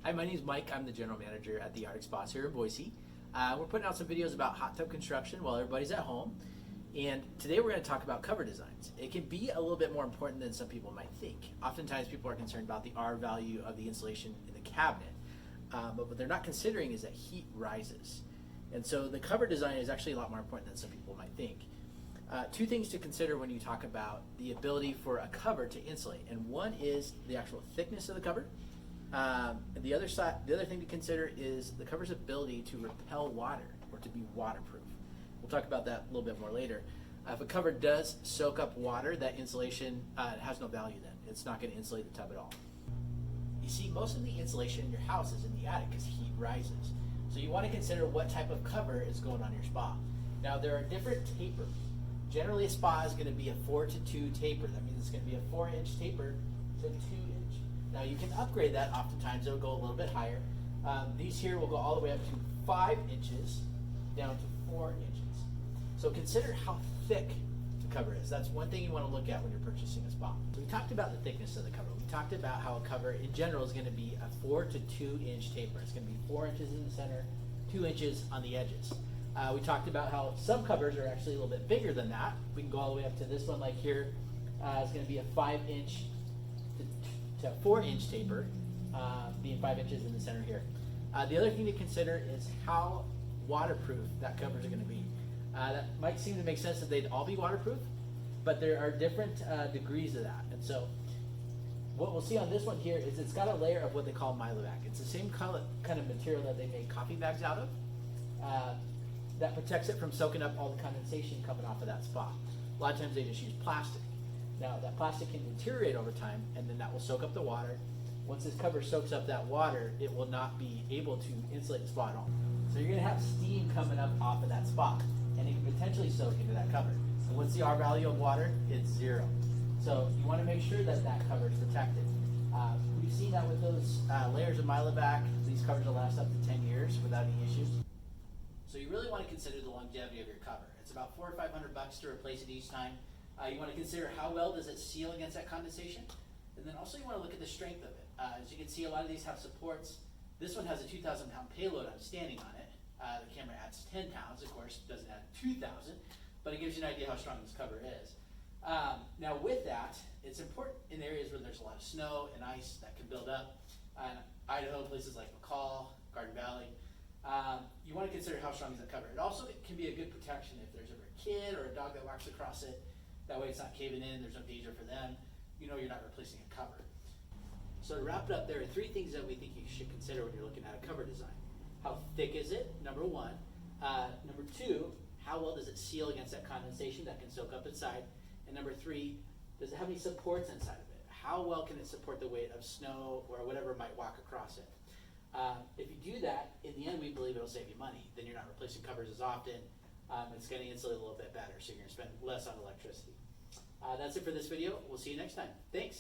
Hi, my name is Mike. I'm the general manager at the Arctic Spas here in Boise. We're putting out some videos about hot tub construction while everybody's at home. And today we're going to talk about cover designs. It can be a little bit more important than some people might think. Oftentimes people are concerned about the R value of the insulation in the cabinet. But what they're not considering is that heat rises. And so the cover design is actually a lot more important than some people might think. Two things to consider when you talk about the ability for a cover to insulate. And one is the actual thickness of the cover. And the other thing to consider is the cover's ability to repel water or to be waterproof. We'll talk about that a little bit more later. If a cover does soak up water, that insulation has no value then. It's not going to insulate the tub at all. You see, most of the insulation in your house is in the attic because heat rises. So you want to consider what type of cover is going on your spa. Now there are different tapers. Generally a spa is going to be a 4-to-2 taper. That means it's going to be a 4-inch taper to 2-inch. Now you can upgrade that. Oftentimes it'll go a little bit higher. These here will go all the way up to 5 inches down to 4 inches. So consider how thick the cover is. That's one thing you want to look at when you're purchasing a spa. So we talked about the thickness of the cover. We talked about how a cover in general is going to be a 4-to-2 inch taper. It's going to be 4 inches in the center, 2 inches on the edges. We talked about how some covers are actually a little bit bigger than that. We can go all the way up to this one, like here. It's going to be a 5-inch to 4-inch taper, being 5 inches in the center here. The other thing to consider is how waterproof that covers are going to be. That might seem to make sense that they'd all be waterproof, but there are different degrees of that. And so what we'll see on this one here is it's got a layer of what they call Mylovac. It's the same kind of material that they make coffee bags out of. That protects it from soaking up all the condensation coming off of that spot. A lot of times they just use plastic. Now that plastic can deteriorate over time, and then that will soak up the water. Once this cover soaks up that water, it will not be able to insulate the spot at all. So you're going to have steam coming up off of that spot, and it can potentially soak into that cover. And what's the R value of water? It's 0. So you want to make sure that that cover is protected. We've seen that with those layers of Mylovac. These covers will last up to 10 years without any issues. So you really want to consider the longevity of your cover. It's about $400 or $500 to replace it each time. You want to consider how well does it seal against that condensation, and then also you want to look at the strength of it. As you can see, a lot of these have supports. This one has a 2,000-pound payload. I'm standing on it. The camera adds 10 pounds. Of course, it doesn't add 2,000, but it gives you an idea how strong this cover is. Now with that, it's important in areas where there's a lot of snow and ice that can build up. Idaho, places like McCall, Garden Valley. You want to consider how strong is that cover. It also can be a good protection if there's ever a kid or a dog that walks across it. That way it's not caving in, there's no danger for them. You know you're not replacing a cover. So to wrap it up, there are 3 things that we think you should consider when you're looking at a cover design. How thick is it, number 1. Number 2, how well does it seal against that condensation that can soak up inside? And number 3, does it have any supports inside of it? How well can it support the weight of snow or whatever might walk across it? If you do that, in the end we believe it'll save you money. Then you're not replacing covers as often. It's going to insulate a little bit better, so you're going to spend less on electricity. That's it for this video. We'll see you next time. Thanks.